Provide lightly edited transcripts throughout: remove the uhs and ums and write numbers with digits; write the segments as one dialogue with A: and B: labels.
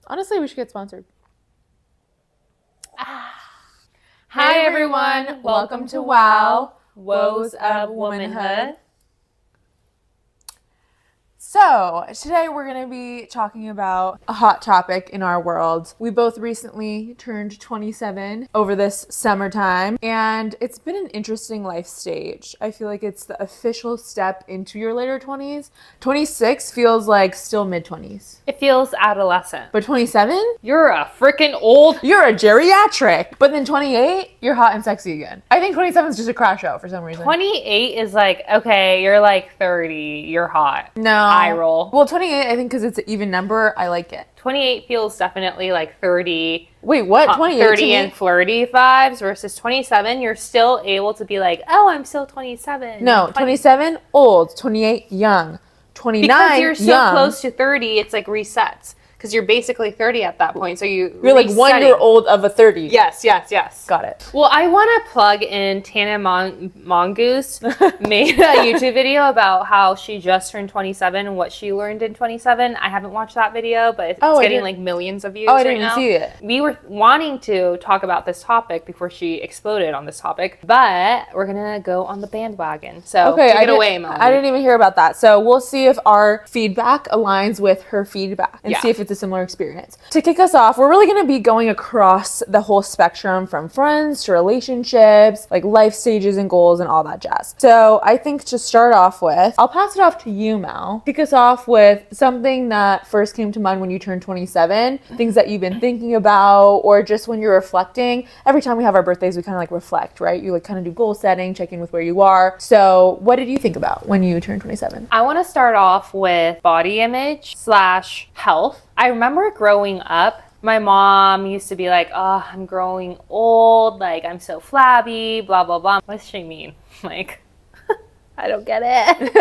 A: Honestly, we should get sponsored.
B: Hi everyone, welcome to Woes of Womanhood.
A: So, today we're going to be talking about a hot topic in our world. We both recently turned 27 over this summertime, and it's been an interesting life stage. I feel like it's the official step into your later 20s. 26 feels like still mid-20s.
B: It feels adolescent.
A: But 27?
B: You're a freaking old.
A: You're a geriatric. But then 28, you're hot and sexy again. I think 27 is just a crash out for some reason.
B: 28 is like, okay, you're like 30, you're hot.
A: No.
B: Eye roll.
A: Well, 28, I think because it's an even number, I like it.
B: 28 feels definitely like 30.
A: Wait, what? 28?
B: 30 and flirty vibes versus 27, you're still able to be like, oh, I'm still 27.
A: No, 27, old. 28, young. 29,
B: because you're so
A: young.
B: close to 30, it's like resets. Because you're basically 30 at that point, so you're
A: like 1 year old of a 30.
B: Yes.
A: Got it.
B: Well, I want to plug in Tana Mongoose made a YouTube video about how she just turned 27 and what she learned in 27. I haven't watched that video, but it's getting like millions of views
A: I
B: right
A: didn't
B: now.
A: see it.
B: We were wanting to talk about this topic before she exploded on this topic, but we're going to go on the bandwagon. So take it away, Melody.
A: I didn't even hear about that. So we'll see if our feedback aligns with her feedback and see if it's a similar experience. To kick us off, we're really going to be going across the whole spectrum from friends to relationships, like life stages and goals and all that jazz. So I think to start off with, I'll pass it off to you, Mel. Kick us off with something that first came to mind when you turned 27, things that you've been thinking about, or just when you're reflecting. Every time we have our birthdays, we kind of like reflect, right? You like kind of do goal setting, check in with where you are. So what did you think about when you turned 27?
B: I want to start off with body image / health. I remember growing up, my mom used to be like, oh, I'm growing old, like I'm so flabby, blah, blah, blah. What does she mean? Like, I don't get it.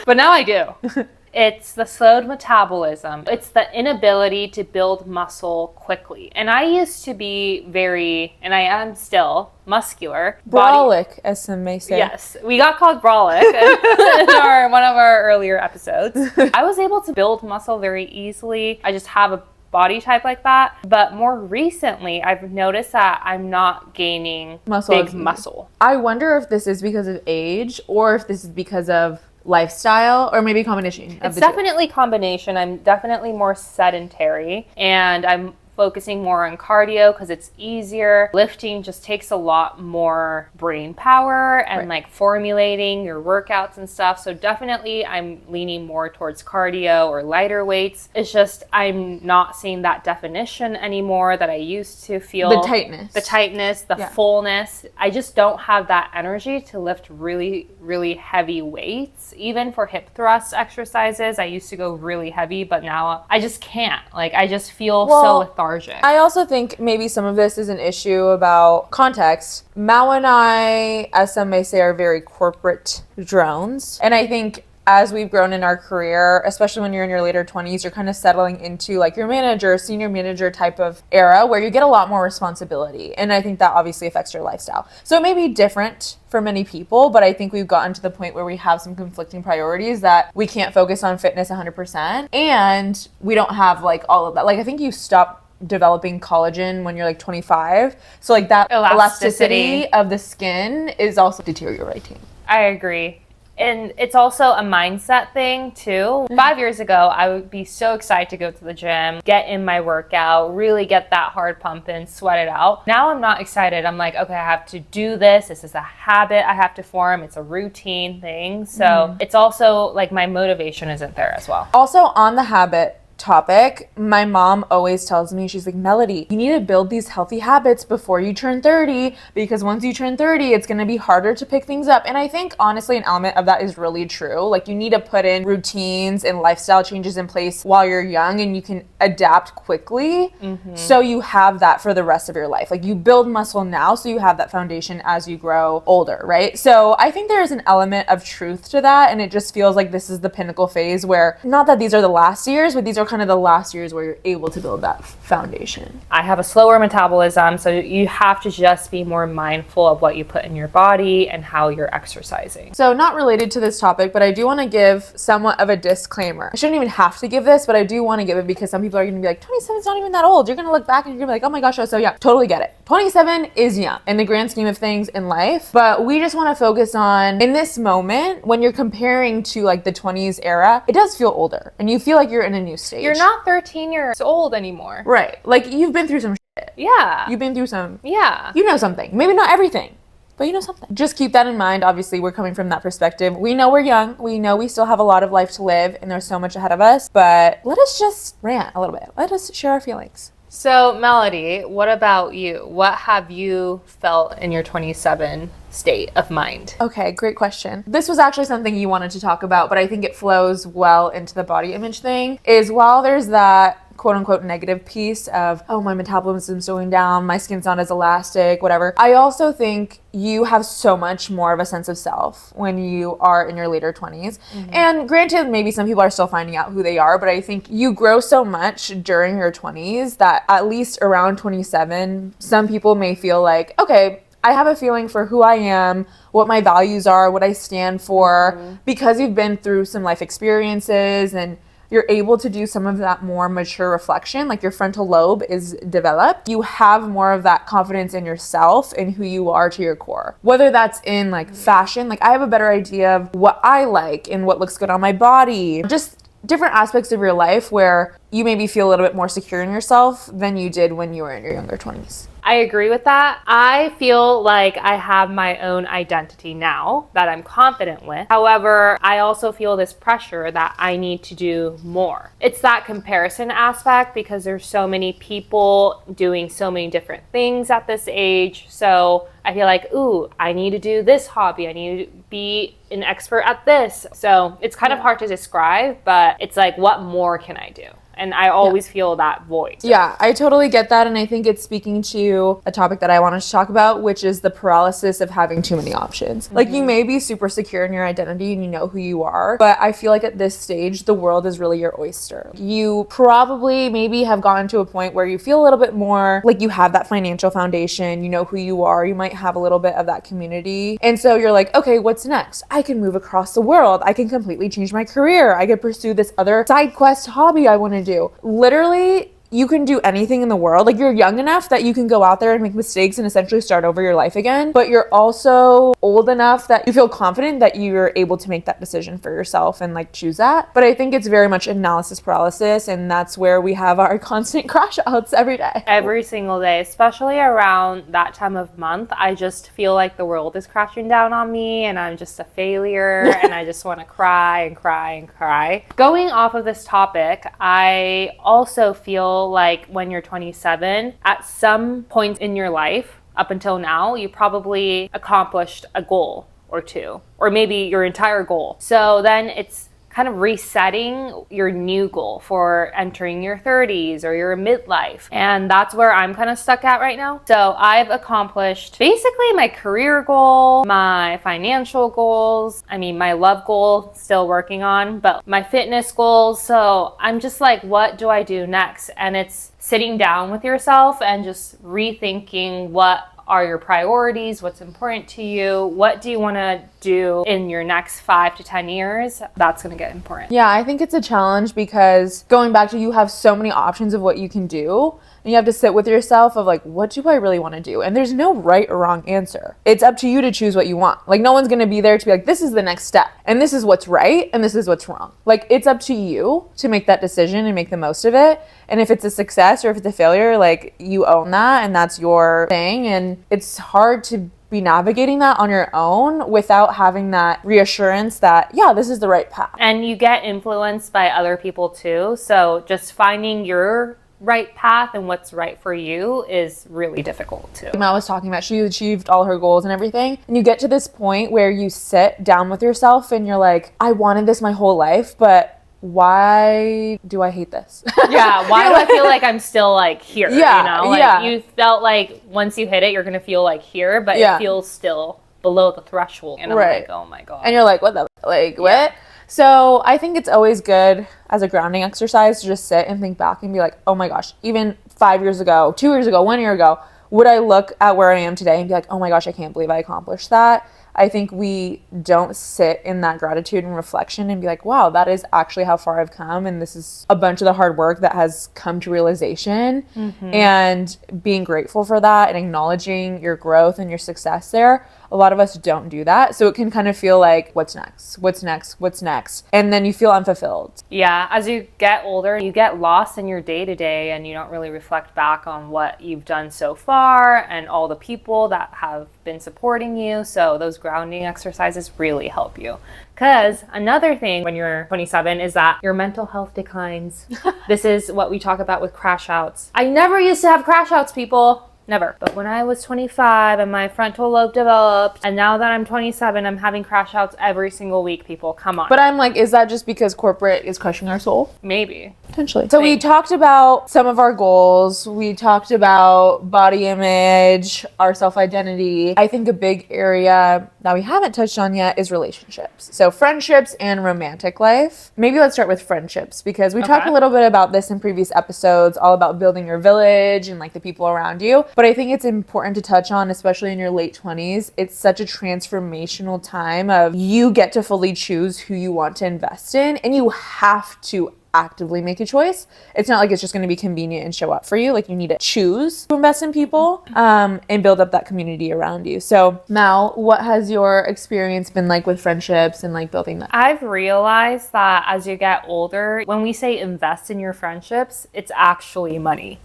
B: But now I do. It's the slowed metabolism. It's the inability to build muscle quickly. And I used to be very, and I am still, muscular.
A: Brolic, as some may say.
B: Yes, we got called brolic in one of our earlier episodes. I was able to build muscle very easily. I just have a body type like that. But more recently, I've noticed that I'm not gaining big muscle.
A: I wonder if this is because of age or if this is because of lifestyle, or maybe a combination of
B: the two. It's definitely combination. I'm definitely more sedentary, and I'm focusing more on cardio because it's easier. Lifting just takes a lot more brain power and like formulating your workouts and stuff. So definitely I'm leaning more towards cardio or lighter weights. It's just I'm not seeing that definition anymore that I used to feel.
A: The tightness,
B: the fullness. I just don't have that energy to lift really, really heavy weights. Even for hip thrust exercises, I used to go really heavy, but now I just can't. Like I just feel so lethargic.
A: I also think maybe some of this is an issue about context. Mao and I, as some may say, are very corporate drones. And I think as we've grown in our career, especially when you're in your later 20s, you're kind of settling into like your manager, senior manager type of era where you get a lot more responsibility. And I think that obviously affects your lifestyle. So it may be different for many people, but I think we've gotten to the point where we have some conflicting priorities that we can't focus on fitness 100%. And we don't have like all of that. Like I think you stop developing collagen when you're like 25. So like that elasticity of the skin is also deteriorating.
B: I agree. And it's also a mindset thing too. 5 years ago, I would be so excited to go to the gym, get in my workout, really get that hard pump in, sweat it out. Now I'm not excited. I'm like, okay, I have to do this. This is a habit I have to form. It's a routine thing. So it's also like my motivation isn't there as well.
A: Also on the habit topic, my mom always tells me, she's like, Melody, you need to build these healthy habits before you turn 30, because once you turn 30, it's going to be harder to pick things up. And I think honestly, an element of that is really true. Like you need to put in routines and lifestyle changes in place while you're young, and you can adapt quickly. So you have that for the rest of your life. Like you build muscle now, so you have that foundation as you grow older, right? So I think there is an element of truth to that. And it just feels like this is the pinnacle phase where, not that these are the last years, but these are kind of the last years where you're able to build that foundation?
B: I have a slower metabolism, so you have to just be more mindful of what you put in your body and how you're exercising.
A: So not related to this topic, but I do want to give somewhat of a disclaimer. I shouldn't even have to give this, but I do want to give it because some people are going to be like, 27 is not even that old. You're going to look back and you're going to be like, oh my gosh, I was so young. Totally get it. 27 is young in the grand scheme of things in life, but we just want to focus on in this moment when you're comparing to like the 20s era, it does feel older and you feel like you're in a new stage.
B: You're not 13 years old anymore.
A: Right. Like you've been through some shit.
B: Yeah.
A: You've been through some,
B: yeah.
A: You know something. Maybe not everything, but you know something. Just keep that in mind. Obviously, we're coming from that perspective. We know we're young. We know we still have a lot of life to live and there's so much ahead of us, but let us just rant a little bit. Let us share our feelings.
B: So, Melody, what about you? What have you felt in your 27 state of mind?
A: Okay, great question. This was actually something you wanted to talk about, but I think it flows well into the body image thing, is while there's that quote unquote negative piece of, oh, my metabolism's going down, my skin's not as elastic, whatever. I also think you have so much more of a sense of self when you are in your later 20s. Mm-hmm. And granted, maybe some people are still finding out who they are, but I think you grow so much during your 20s that at least around 27, some people may feel like, okay, I have a feeling for who I am, what my values are, what I stand for, because you've been through some life experiences and you're able to do some of that more mature reflection, like your frontal lobe is developed. You have more of that confidence in yourself and who you are to your core. Whether that's in like fashion, like I have a better idea of what I like and what looks good on my body. Just different aspects of your life where you maybe feel a little bit more secure in yourself than you did when you were in your younger 20s.
B: I agree with that. I feel like I have my own identity now that I'm confident with. However, I also feel this pressure that I need to do more. It's that comparison aspect because there's so many people doing so many different things at this age. So I feel like, ooh, I need to do this hobby. I need to be an expert at this. So it's kind of hard to describe, but it's like, what more can I do? And I always feel that void.
A: Yeah, I totally get that. And I think it's speaking to a topic that I wanted to talk about, which is the paralysis of having too many options. Mm-hmm. Like you may be super secure in your identity and you know who you are, but I feel like at this stage, the world is really your oyster. You probably maybe have gotten to a point where you feel a little bit more like you have that financial foundation, you know who you are, you might have a little bit of that community. And so you're like, okay, what's next? I can move across the world. I can completely change my career. I could pursue this other side quest hobby I want to do. Literally, you can do anything in the world. Like you're young enough that you can go out there and make mistakes and essentially start over your life again. But you're also old enough that you feel confident that you're able to make that decision for yourself and like choose that. But I think it's very much analysis paralysis. And that's where we have our constant crash outs every day.
B: Every single day, especially around that time of month, I just feel like the world is crashing down on me and I'm just a failure and I just want to cry and cry and cry. Going off of this topic, I also feel like when you're 27, at some point in your life, up until now, you probably accomplished a goal or two, or maybe your entire goal. So then it's kind of resetting your new goal for entering your 30s or your midlife. And that's where I'm kind of stuck at right now. So I've accomplished basically my career goal, my financial goals. I mean, my love goal, still working on, but my fitness goals. So I'm just like, what do I do next? And it's sitting down with yourself and just rethinking what are your priorities, what's important to you, what do you want to do in your next 5 to 10 years. That's going to get important.
A: Yeah, I think it's a challenge because going back to you have so many options of what you can do. And you have to sit with yourself of like, what do I really want to do? And there's no right or wrong answer. It's up to you to choose what you want. Like no one's going to be there to be like, this is the next step. And this is what's right. And this is what's wrong. Like it's up to you to make that decision and make the most of it. And if it's a success or if it's a failure, like you own that and that's your thing. And it's hard to be navigating that on your own without having that reassurance that, yeah, this is the right path.
B: And you get influenced by other people too. So just finding your right path and what's right for you is really difficult too.
A: Emma was talking about, she achieved all her goals and everything. And you get to this point where you sit down with yourself and you're like, I wanted this my whole life, but why do I hate this?
B: Yeah, why do I feel like I'm still like here?
A: Yeah,
B: you know, like you felt like once you hit it, you're gonna feel like here, but it feels still below the threshold. And I'm like, oh my God.
A: And you're like, what the, like, what? So I think it's always good as a grounding exercise to just sit and think back and be like, oh my gosh, even 5 years ago, 2 years ago, 1 year ago, would I look at where I am today and be like, oh my gosh, I can't believe I accomplished that? I think we don't sit in that gratitude and reflection and be like, wow, that is actually how far I've come. And this is a bunch of the hard work that has come to realization. And being grateful for that and acknowledging your growth and your success there. A lot of us don't do that. So it can kind of feel like, what's next? What's next? What's next? And then you feel unfulfilled.
B: Yeah, as you get older, you get lost in your day-to-day and you don't really reflect back on what you've done so far and all the people that have been supporting you. So those grounding exercises really help you. Because another thing when you're 27 is that your mental health declines. This is what we talk about with crash outs. I never used to have crash outs, people. Never. But when I was 25 and my frontal lobe developed, and now that I'm 27, I'm having crash outs every single week, people. Come on.
A: But I'm like, is that just because corporate is crushing our soul?
B: Maybe.
A: Potentially. So we talked about some of our goals. We talked about body image, our self-identity. I think a big area that we haven't touched on yet is relationships. So friendships and romantic life. Maybe let's start with friendships because we talked a little bit about this in previous episodes, all about building your village and like the people around you. But I think it's important to touch on, especially in your late 20s. It's such a transformational time of you get to fully choose who you want to invest in, and you have to actively make a choice. It's not like it's just going to be convenient and show up for you. Like you need to choose to invest in people and build up that community around you. So Mal, what has your experience been like with friendships and like building that?
B: I've realized that as you get older, when we say invest in your friendships, it's actually money.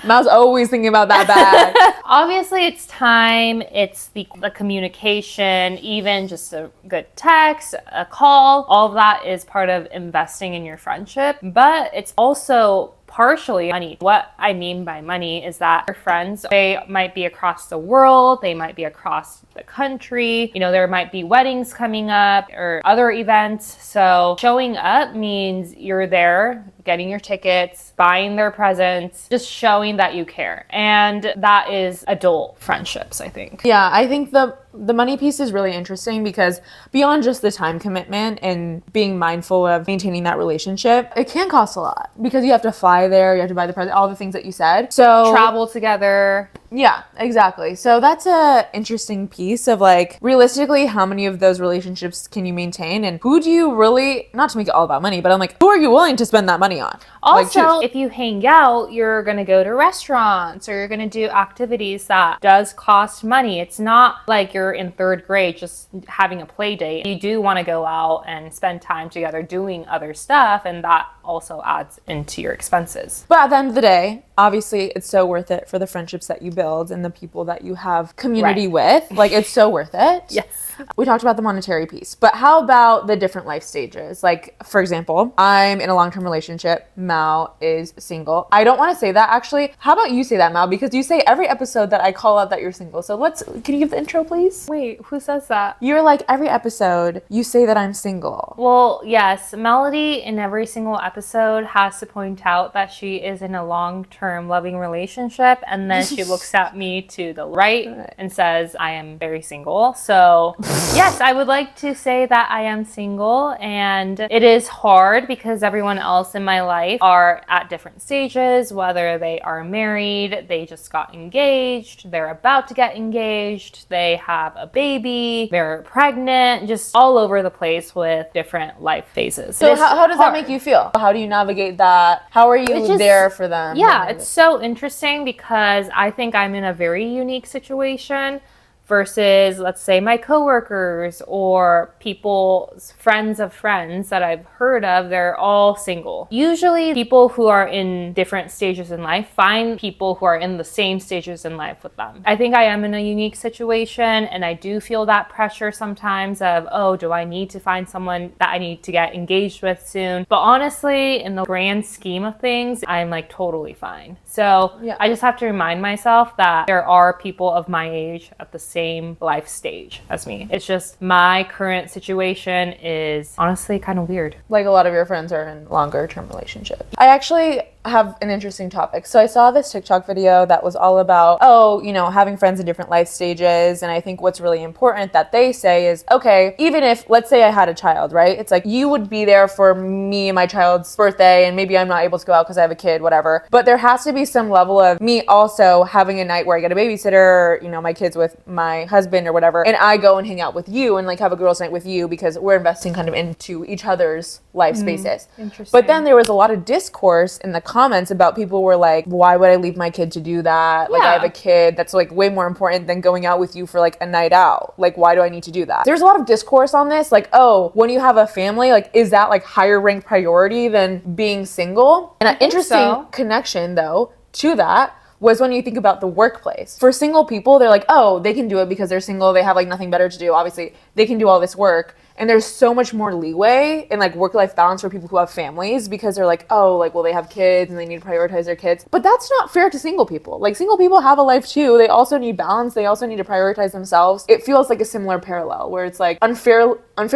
A: Mal's always thinking about that bag.
B: Obviously, it's time, it's the communication, even just a good text, a call. All of that is part of investing in your friendship, but it's also partially money. What I mean by money is that your friends, they might be across the world, they might be across the country, you know, there might be weddings coming up or other events. So showing up means you're there, getting your tickets, buying their presents, just showing that you care. And that is adult friendships, I think.
A: Yeah, I think the money piece is really interesting because beyond just the time commitment and being mindful of maintaining that relationship, it can cost a lot because you have to fly there, you have to buy the present, all the things that you said. So
B: travel together.
A: Yeah, exactly. So that's a interesting piece of like, realistically, how many of those relationships can you maintain and who do you really, not to make it all about money, but I'm like, who are you willing to spend that money on?
B: Also,
A: like,
B: if you hang out, you're going to go to restaurants or you're going to do activities that does cost money. It's not like you're in third grade just having a play date. You do want to go out and spend time together doing other stuff, and that also adds into your expenses.
A: But at the end of the day, obviously, it's so worth it for the friendships that you build and the people that you have community with. Like, it's so worth it.
B: Yes.
A: We talked about the monetary piece, but how about the different life stages? Like, for example, I'm in a long-term relationship. Mal is single. I don't want to say that, actually. How about you say that, Mal? Because you say every episode that I call out that you're single. So can you give the intro, please?
B: Wait, who says that?
A: You're like, every episode, you say that I'm single.
B: Well, yes. Melody, in every single episode, has to point out that she is in a long-term loving relationship, and then she looks at me to the right and says, I am very single. So yes, I would like to say that I am single, and it is hard because everyone else in my life are at different stages, whether they are married, they just got engaged, they're about to get engaged, they have a baby, they're pregnant, just all over the place with different life phases.
A: So how does that make you feel? How do you navigate that? How are you there for them?
B: Yeah, it's so interesting because I think I'm in a very unique situation versus, let's say, my coworkers or people's friends of friends that I've heard of. They're all single. Usually people who are in different stages in life find people who are in the same stages in life with them. I think I am in a unique situation, and I do feel that pressure sometimes of, oh, do I need to find someone that I need to get engaged with soon? But honestly, in the grand scheme of things, I'm like totally fine. So yeah. I just have to remind myself that there are people of my age at the same life stage as me. It's just my current situation is honestly kind of weird.
A: Like a lot of your friends are in longer term relationships. I actually have an interesting topic. So I saw this TikTok video that was all about, oh, you know, having friends in different life stages. And I think what's really important that they say is, okay, even if, let's say I had a child, right? It's like, you would be there for me and my child's birthday, and maybe I'm not able to go out because I have a kid, whatever. But there has to be some level of me also having a night where I get a babysitter, or, you know, my kids with my husband or whatever, and I go and hang out with you and like have a girls' night with you because we're investing kind of into each other's life spaces.
B: Interesting.
A: But then there was a lot of discourse in the comments about people were like, why would I leave my kid to do that? Like, I have a kid that's like way more important than going out with you for like a night out. Like, why do I need to do that? There's a lot of discourse on this. Like, oh, when you have a family, like, is that like higher ranked priority than being single? And an interesting connection though to that was when you think about the workplace. For single people, they're like, oh, they can do it because they're single. They have like nothing better to do. Obviously, they can do all this work. And there's so much more leeway in like work-life balance for people who have families because they're like, oh, like, well, they have kids and they need to prioritize their kids. But that's not fair to single people. Like, single people have a life too. They also need balance. They also need to prioritize themselves. It feels like a similar parallel where it's like unfair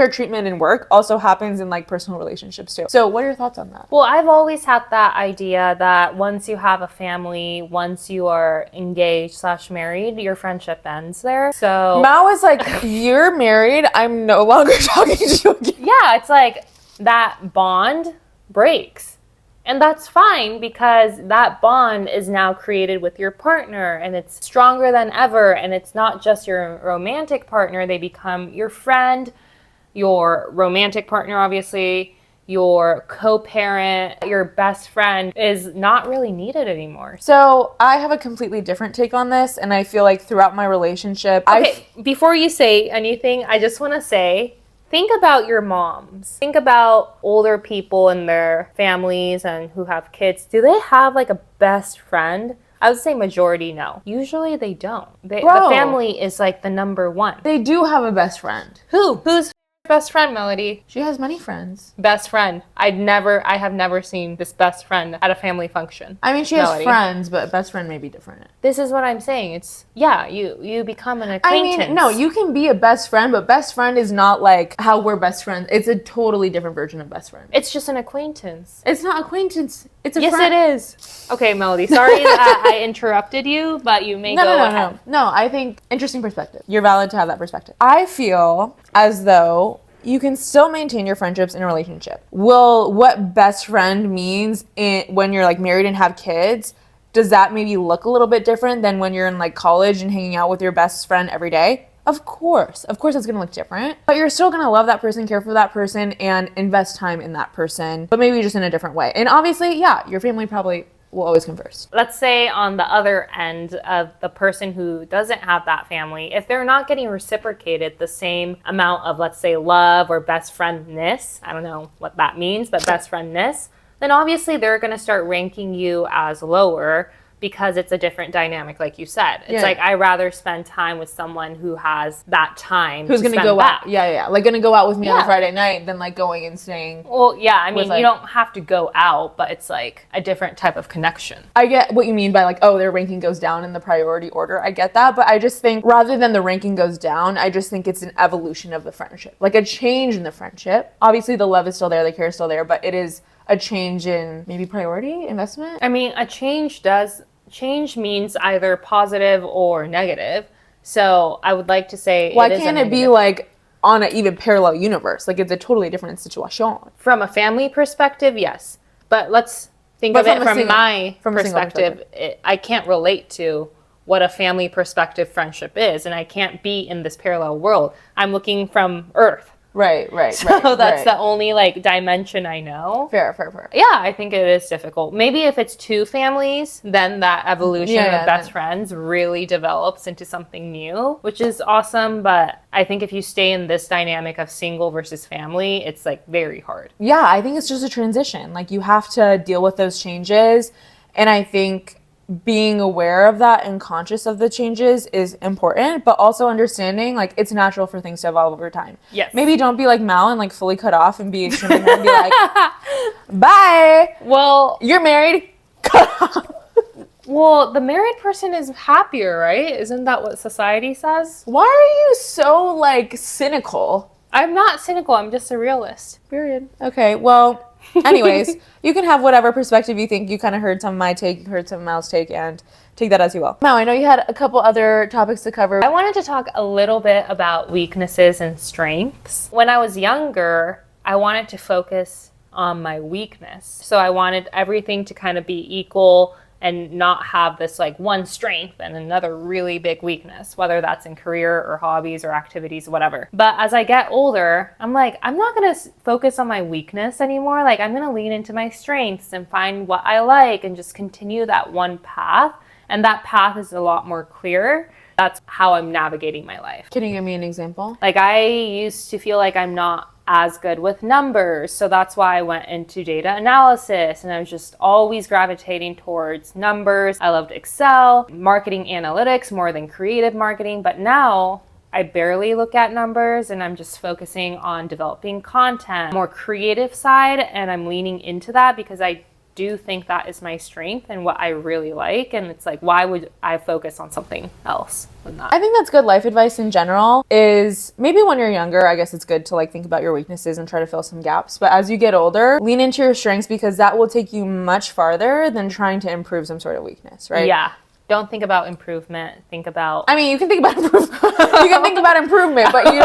A: treatment in work also happens in like personal relationships too. So what are your thoughts on that?
B: Well, I've always had that idea that once you have a family, once you are engaged / married, your friendship ends there. So
A: Mao is like, you're married. I'm no longer talking to you again.
B: Yeah, it's like that bond breaks. And that's fine because that bond is now created with your partner and it's stronger than ever. And it's not just your romantic partner. They become your friend, your romantic partner, obviously, your co-parent, your best friend is not really needed anymore.
A: So I have a completely different take on this. And I feel like throughout my relationship,
B: before you say anything, I just want to say, think about your moms. Think about older people and their families and who have kids. Do they have like a best friend? I would say majority no. Usually they don't. The family is like the number one.
A: They do have a best friend.
B: Who's best friend, Melody?
A: She has many friends.
B: Best friend. I have never seen this best friend at a family function.
A: I mean, she has friends, but best friend may be different.
B: This is what I'm saying. It's, you become an acquaintance.
A: I mean, no, you can be a best friend, but best friend is not like how we're best friends. It's a totally different version of best friend.
B: It's just an acquaintance.
A: It's not acquaintance. It's a
B: friend.
A: Yes,
B: it is. Okay, Melody, sorry that I interrupted you, but you may go ahead.
A: No, I think interesting perspective. You're valid to have that perspective. I feel as though you can still maintain your friendships in a relationship. What best friend means when you're like married and have kids, does that maybe look a little bit different than when you're in like college and hanging out with your best friend every day? Of course it's gonna look different, but you're still gonna love that person, care for that person, and invest time in that person, but maybe just in a different way. And obviously, yeah, your family probably will always come first.
B: Let's say on the other end of the person who doesn't have that family, if they're not getting reciprocated the same amount of, let's say, love or best friendness, I don't know what that means, but best friendness, then obviously they're going to start ranking you as lower because it's a different dynamic, like you said. It's like, I'd rather spend time with someone who has that time.
A: Who's going to go out. Yeah. Like, going to go out with me on a Friday night than, like, going and staying.
B: Well, yeah, I mean, you don't have to go out, but it's, like, a different type of connection.
A: I get what you mean by, like, oh, their ranking goes down in the priority order. I get that. But I just think, rather than the ranking goes down, I just think it's an evolution of the friendship. Like, a change in the friendship. Obviously, the love is still there. The care is still there. But it is a change in maybe priority, investment.
B: I mean, change means either positive or negative. So I would like to say,
A: why can't it be like on an even parallel universe? Like, it's a totally different situation.
B: From a family perspective, yes. But let's think of it from my perspective. I can't relate to what a family perspective friendship is, and I can't be in this parallel world. I'm looking from Earth.
A: Right.
B: So that's the only like dimension I know.
A: Fair.
B: Yeah, I think it is difficult. Maybe if it's two families, then that evolution of best friends really develops into something new, which is awesome. But I think if you stay in this dynamic of single versus family, it's like very hard.
A: Yeah, I think it's just a transition. Like, you have to deal with those changes. And I think being aware of that and conscious of the changes is important, but also understanding like it's natural for things to evolve over time.
B: Yes.
A: Maybe don't be like Mal and like fully cut off and be extremely and be like, bye.
B: Well,
A: you're married. Cut off.
B: Well, the married person is happier, right? Isn't that what society says?
A: Why are you so like cynical?
B: I'm not cynical. I'm just a realist.
A: Period. Okay. Well, Anyways, you can have whatever perspective you think. You kind of heard some of my take, you heard some of Mal's take, and take that as you will. Mal, I know you had a couple other topics to cover.
B: I wanted to talk a little bit about weaknesses and strengths. When I was younger, I wanted to focus on my weakness. So I wanted everything to kind of be equal and not have this like one strength and another really big weakness, whether that's in career or hobbies or activities, whatever. But as I get older, I'm like, I'm not going to focus on my weakness anymore. Like, I'm going to lean into my strengths and find what I like and just continue that one path. And that path is a lot more clear. That's how I'm navigating my life.
A: Can you give me an example?
B: Like, I used to feel like I'm not as good with numbers. So that's why I went into data analysis, and I was just always gravitating towards numbers. I loved Excel, marketing analytics more than creative marketing. But now I barely look at numbers, and I'm just focusing on developing content, more creative side. And I'm leaning into that because I do think that is my strength and what I really like. And it's like, why would I focus on something else than that?
A: I think that's good life advice in general. Is maybe when you're younger, I guess it's good to like think about your weaknesses and try to fill some gaps. But as you get older, lean into your strengths, because that will take you much farther than trying to improve some sort of weakness, right?
B: Yeah. Don't think about improvement. Think about...
A: I mean, you can think about improvement. You can think about improvement, but you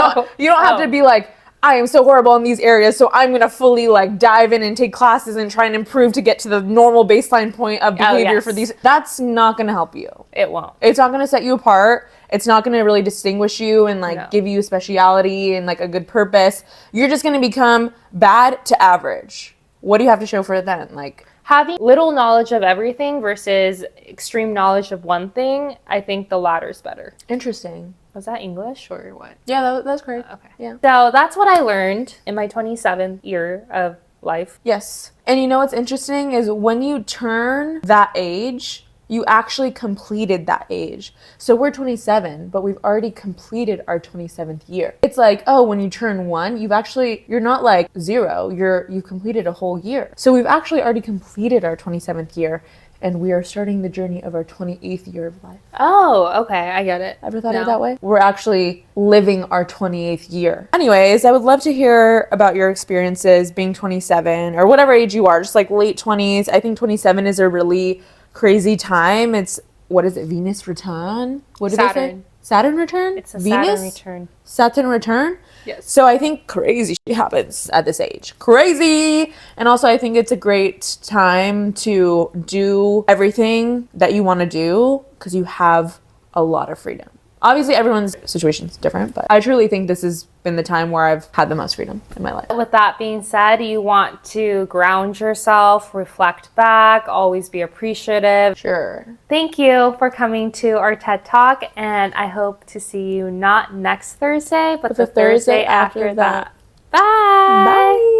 A: don't have to be like, I am so horrible in these areas, so I'm going to fully like dive in and take classes and try and improve to get to the normal baseline point of behavior for these. That's not going to help you.
B: It won't.
A: It's not going to set you apart. It's not going to really distinguish you and like give you a speciality and like a good purpose. You're just going to become bad to average. What do you have to show for it then? Like,
B: having little knowledge of everything versus extreme knowledge of one thing, I think the latter's better.
A: Interesting.
B: Was that English or what?
A: Yeah, that's correct.
B: Okay.
A: Yeah.
B: So that's what I learned in my 27th year of life.
A: Yes. And you know what's interesting is when you turn that age, you actually completed that age. So we're 27, but we've already completed our 27th year. It's like, oh, when you turn 1, you're not like 0, you've completed a whole year. So we've actually already completed our 27th year, and we are starting the journey of our 28th year of life.
B: Oh, okay, I get it.
A: Ever thought of it that way? We're actually living our 28th year. Anyways, I would love to hear about your experiences being 27 or whatever age you are, just like late 20s. I think 27 is a really crazy time. It's, what is it, Venus return? What did they say? Saturn return?
B: It's a
A: Venus?
B: Saturn return.
A: Saturn return?
B: Yes.
A: So I think crazy shit happens at this age. Crazy! And also I think it's a great time to do everything that you want to do because you have a lot of freedom. Obviously, everyone's situation is different, but I truly think this has been the time where I've had the most freedom in my life.
B: With that being said, you want to ground yourself, reflect back, always be appreciative.
A: Sure.
B: Thank you for coming to our TED Talk, and I hope to see you not next Thursday, but the Thursday after that. Bye!
A: Bye!